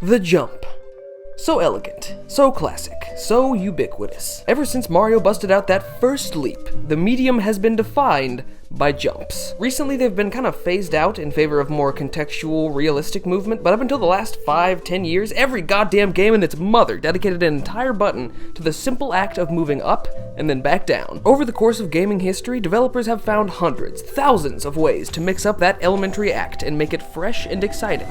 The jump. So elegant, so classic, so ubiquitous. Ever since Mario busted out that first leap, the medium has been defined by jumps. Recently they've been kind of phased out in favor of more contextual, realistic movement, but up until the last 5-10 years, every goddamn game in its mother dedicated an entire button to the simple act of moving up and then back down. Over the course of gaming history, developers have found hundreds, thousands of ways to mix up that elementary act and make it fresh and exciting.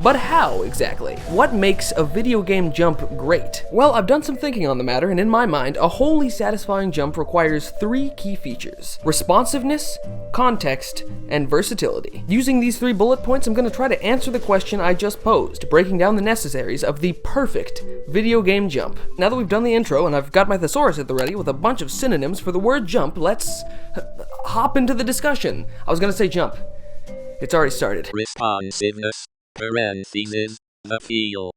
But how, exactly? What makes a video game jump great? Well, I've done some thinking on the matter, and in my mind, a wholly satisfying jump requires 3 key features: responsiveness, context, and versatility. Using these 3 bullet points, I'm going to try to answer the question I just posed, breaking down the necessaries of the perfect video game jump. Now that we've done the intro, and I've got my thesaurus at the ready with a bunch of synonyms for the word jump, let's hop into the discussion. I was going to say jump. It's already started. Responsiveness. Parentheses, the feel.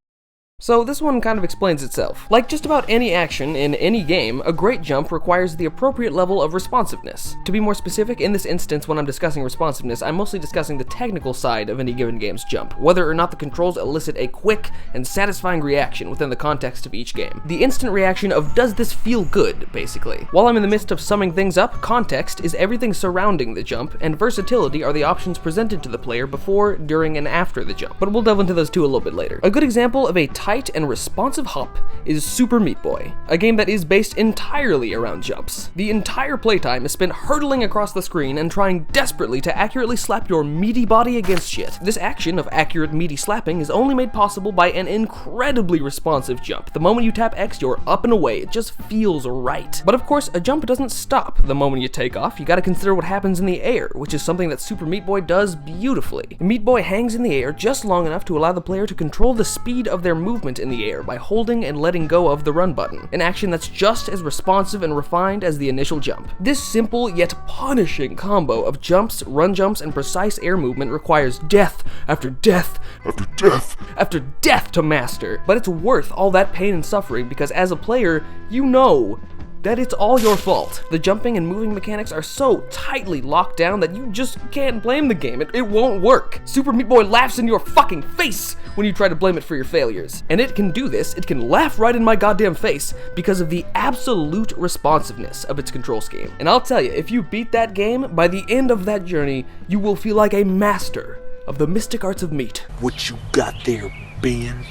So this one kind of explains itself. Like just about any action in any game, a great jump requires the appropriate level of responsiveness. To be more specific, in this instance when I'm discussing responsiveness, I'm mostly discussing the technical side of any given game's jump, whether or not the controls elicit a quick and satisfying reaction within the context of each game. The instant reaction of does this feel good, basically. While I'm in the midst of summing things up, context is everything surrounding the jump, and versatility are the options presented to the player before, during, and after the jump. But we'll delve into those two a little bit later. A good example of a tight and responsive hop is Super Meat Boy, a game that is based entirely around jumps. The entire playtime is spent hurtling across the screen and trying desperately to accurately slap your meaty body against shit. This action of accurate meaty slapping is only made possible by an incredibly responsive jump. The moment you tap X, you're up and away. It just feels right. But of course, a jump doesn't stop the moment you take off. You gotta consider what happens in the air, which is something that Super Meat Boy does beautifully. Meat Boy hangs in the air just long enough to allow the player to control the speed of their movement in the air by holding and letting go of the run button, an action that's just as responsive and refined as the initial jump. This simple yet punishing combo of jumps, run jumps, and precise air movement requires death after death after death after death to master, but it's worth all that pain and suffering because as a player, you know that it's all your fault. The jumping and moving mechanics are so tightly locked down that you just can't blame the game. It won't work. Super Meat Boy laughs in your fucking face when you try to blame it for your failures. And it can do this, it can laugh right in my goddamn face because of the absolute responsiveness of its control scheme. And I'll tell you, if you beat that game, by the end of that journey, you will feel like a master of the mystic arts of meat. What you got there, Ben?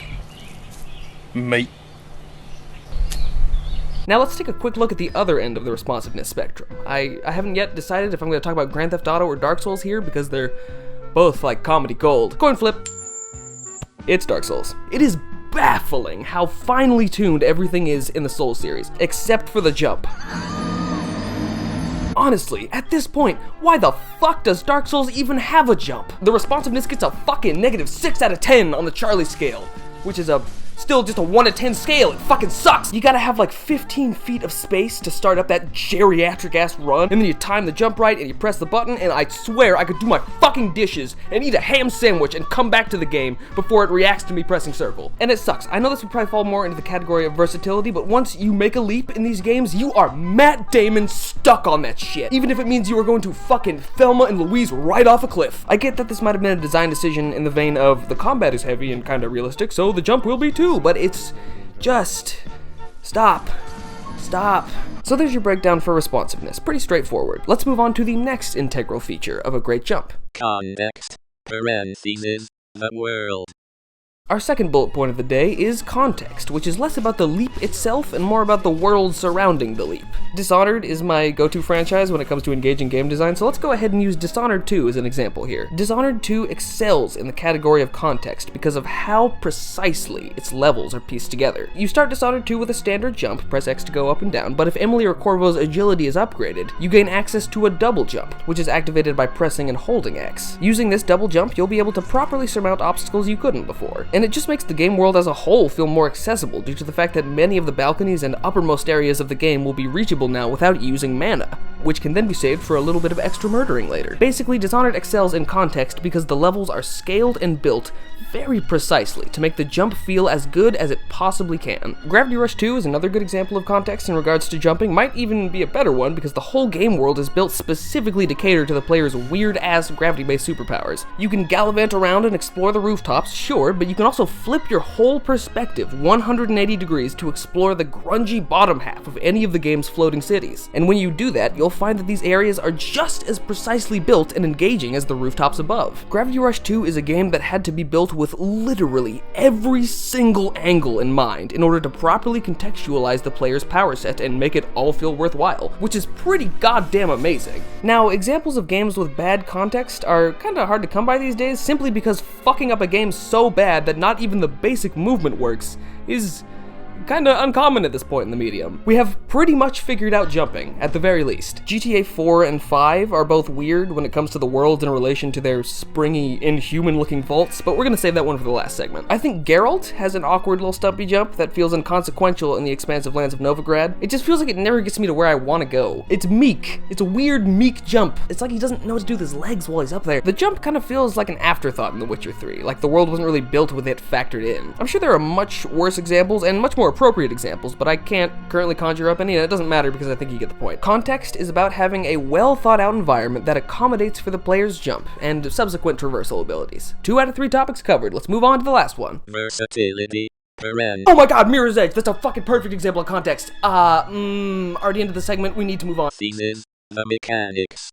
Mate. Now let's take a quick look at the other end of the responsiveness spectrum. I haven't yet decided if I'm going to talk about Grand Theft Auto or Dark Souls here because they're both like comedy gold. Coin flip. It's Dark Souls. It is baffling how finely tuned everything is in the Souls series, except for the jump. Honestly, at this point, why the fuck does Dark Souls even have a jump? The responsiveness gets a fucking -6 out of 10 on the Charlie scale, which is still just a 1 to 10 scale. It fucking sucks. You gotta have like 15 feet of space to start up that geriatric ass run, and then you time the jump right and you press the button, and I swear I could do my fucking dishes and eat a ham sandwich and come back to the game before it reacts to me pressing circle. And it sucks. I know this would probably fall more into the category of versatility, but once you make a leap in these games, you are Matt Damon stuck on that shit, even if it means you are going to fucking Thelma and Louise right off a cliff. I get that this might have been a design decision in the vein of the combat is heavy and kinda realistic, so the jump will be too, but it's just stop. So there's your breakdown for responsiveness. Pretty straightforward. Let's move on to the next integral feature of a great jump. Context. Parentheses. The world. Our second bullet point of the day is context, which is less about the leap itself and more about the world surrounding the leap. Dishonored is my go-to franchise when it comes to engaging game design, so let's go ahead and use Dishonored 2 as an example here. Dishonored 2 excels in the category of context because of how precisely its levels are pieced together. You start Dishonored 2 with a standard jump, press X to go up and down, but if Emily or Corvo's agility is upgraded, you gain access to a double jump, which is activated by pressing and holding X. Using this double jump, you'll be able to properly surmount obstacles you couldn't before. And it just makes the game world as a whole feel more accessible due to the fact that many of the balconies and uppermost areas of the game will be reachable now without using mana. which can then be saved for a little bit of extra murdering later. Basically, Dishonored excels in context because the levels are scaled and built very precisely to make the jump feel as good as it possibly can. Gravity Rush 2 is another good example of context in regards to jumping, might even be a better one because the whole game world is built specifically to cater to the player's weird-ass gravity-based superpowers. You can gallivant around and explore the rooftops, sure, but you can also flip your whole perspective 180 degrees to explore the grungy bottom half of any of the game's floating cities. And when you do that, you'll find that these areas are just as precisely built and engaging as the rooftops above. Gravity Rush 2 is a game that had to be built with literally every single angle in mind in order to properly contextualize the player's power set and make it all feel worthwhile, which is pretty goddamn amazing. Now, examples of games with bad context are kinda hard to come by these days simply because fucking up a game so bad that not even the basic movement works is kinda uncommon at this point in the medium. We have pretty much figured out jumping, at the very least. GTA 4 and 5 are both weird when it comes to the worlds in relation to their springy, inhuman-looking vaults, but we're gonna save that one for the last segment. I think Geralt has an awkward little stumpy jump that feels inconsequential in the expansive lands of Novigrad. It just feels like it never gets me to where I want to go. It's meek. It's a weird, meek jump. It's like he doesn't know what to do with his legs while he's up there. The jump kind of feels like an afterthought in The Witcher 3, like the world wasn't really built with it factored in. I'm sure there are much worse examples and much more appropriate examples, but I can't currently conjure up any, and it doesn't matter because I think you get the point. Context is about having a well thought out environment that accommodates for the player's jump and subsequent traversal abilities. 2 out of 3 topics covered. Let's move on to the last one. Versatility. Oh my god, Mirror's Edge! That's a fucking perfect example of context. Already into the segment, we need to move on. Seasons, the mechanics.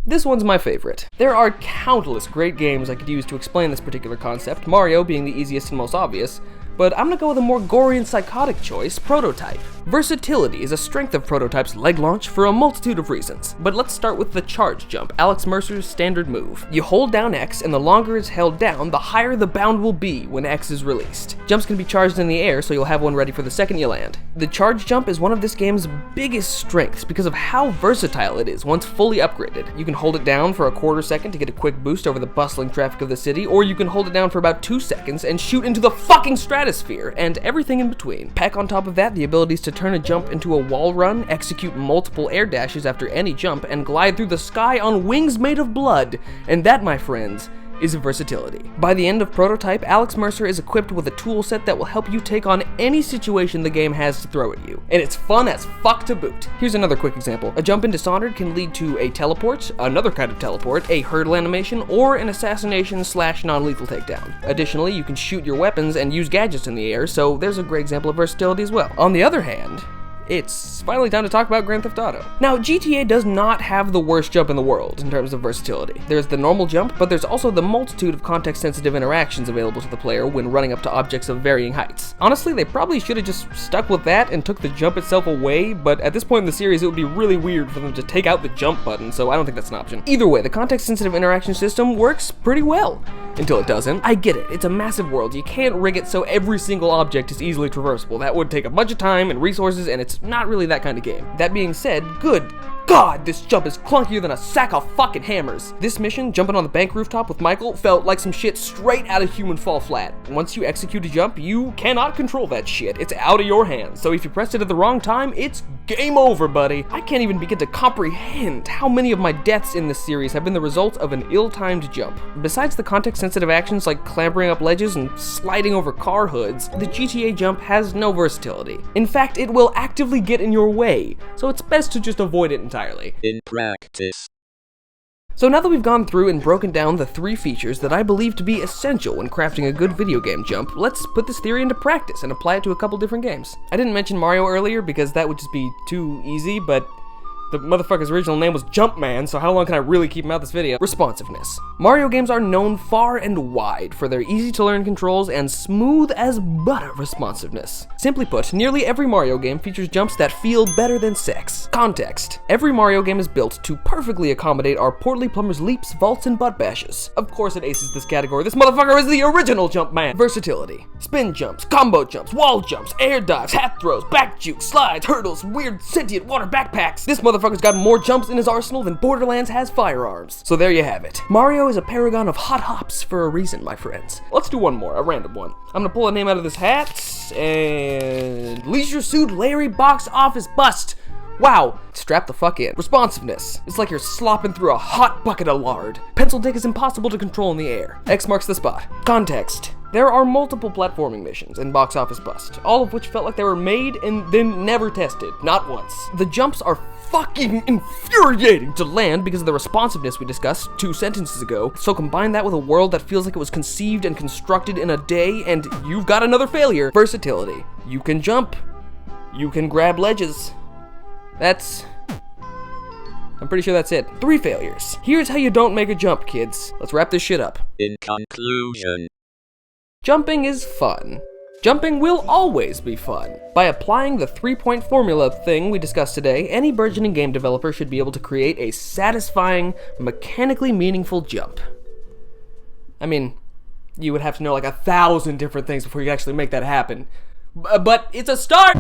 This one's my favorite. There are countless great games I could use to explain this particular concept, Mario being the easiest and most obvious, but I'm gonna go with a more gory and psychotic choice, Prototype. Versatility is a strength of Prototype's leg launch for a multitude of reasons, but let's start with the charge jump, Alex Mercer's standard move. You hold down X, and the longer it's held down, the higher the bound will be when X is released. Jumps can be charged in the air, so you'll have one ready for the second you land. The charge jump is one of this game's biggest strengths because of how versatile it is once fully upgraded. You can hold it down for a quarter second to get a quick boost over the bustling traffic of the city, or you can hold it down for about 2 seconds and shoot into the fucking stratosphere, and everything in between. Pack on top of that the abilities to turn a jump into a wall run, execute multiple air dashes after any jump, and glide through the sky on wings made of blood, and that, my friends, is versatility. By the end of Prototype, Alex Mercer is equipped with a tool set that will help you take on any situation the game has to throw at you, and it's fun as fuck to boot. Here's another quick example. A jump in Dishonored can lead to a teleport, another kind of teleport, a hurdle animation, or an assassination / non-lethal takedown. Additionally, you can shoot your weapons and use gadgets in the air, so there's a great example of versatility as well. On the other hand, it's finally time to talk about Grand Theft Auto. Now, GTA does not have the worst jump in the world in terms of versatility. There's the normal jump, but there's also the multitude of context-sensitive interactions available to the player when running up to objects of varying heights. Honestly, they probably should have just stuck with that and took the jump itself away, but at this point in the series, it would be really weird for them to take out the jump button, so I don't think that's an option. Either way, the context-sensitive interaction system works pretty well. Until it doesn't. I get it, it's a massive world. You can't rig it so every single object is easily traversable. That would take a bunch of time and resources, and it's not really that kind of game. That being said, good God, this jump is clunkier than a sack of fucking hammers. This mission, jumping on the bank rooftop with Michael, felt like some shit straight out of Human Fall Flat. Once you execute a jump, you cannot control that shit. It's out of your hands. So if you pressed it at the wrong time, it's game over, buddy. I can't even begin to comprehend how many of my deaths in this series have been the result of an ill-timed jump. Besides the context-sensitive actions like clambering up ledges and sliding over car hoods, the GTA jump has no versatility. In fact, it will actively get in your way, so it's best to just avoid it entirely. In practice. So now that we've gone through and broken down the 3 features that I believe to be essential when crafting a good video game jump, let's put this theory into practice and apply it to a couple different games. I didn't mention Mario earlier because that would just be too easy, but the motherfucker's original name was Jumpman, so how long can I really keep him out this video? Responsiveness. Mario games are known far and wide for their easy-to-learn controls and smooth-as-butter responsiveness. Simply put, nearly every Mario game features jumps that feel better than sex. Context. Every Mario game is built to perfectly accommodate our portly plumber's leaps, vaults, and butt bashes. Of course it aces this category. This motherfucker is the original Jumpman. Versatility. Spin jumps, combo jumps, wall jumps, air dives, hat throws, back jukes, slides, hurdles, weird sentient water backpacks. This motherfucker's got more jumps in his arsenal than Borderlands has firearms. So there you have it. Mario is a paragon of hot hops for a reason, my friends. Let's do one more, a random one. I'm gonna pull a name out of this hat, and Leisure Suit Larry Box Office Bust. Wow, strap the fuck in. Responsiveness. It's like you're slopping through a hot bucket of lard. Pencil dick is impossible to control in the air. X marks the spot. Context. There are multiple platforming missions in Box Office Bust, all of which felt like they were made and then never tested, not once. The jumps are fucking infuriating to land because of the responsiveness we discussed 2 sentences ago, so combine that with a world that feels like it was conceived and constructed in a day, and you've got another failure. Versatility. You can jump. You can grab ledges. I'm pretty sure that's it. 3 failures. Here's how you don't make a jump, kids. Let's wrap this shit up. In conclusion, jumping is fun. Jumping will always be fun. By applying the 3-point formula thing we discussed today, any burgeoning game developer should be able to create a satisfying, mechanically meaningful jump. I mean, you would have to know like 1,000 different things before you could actually make that happen. But it's a start!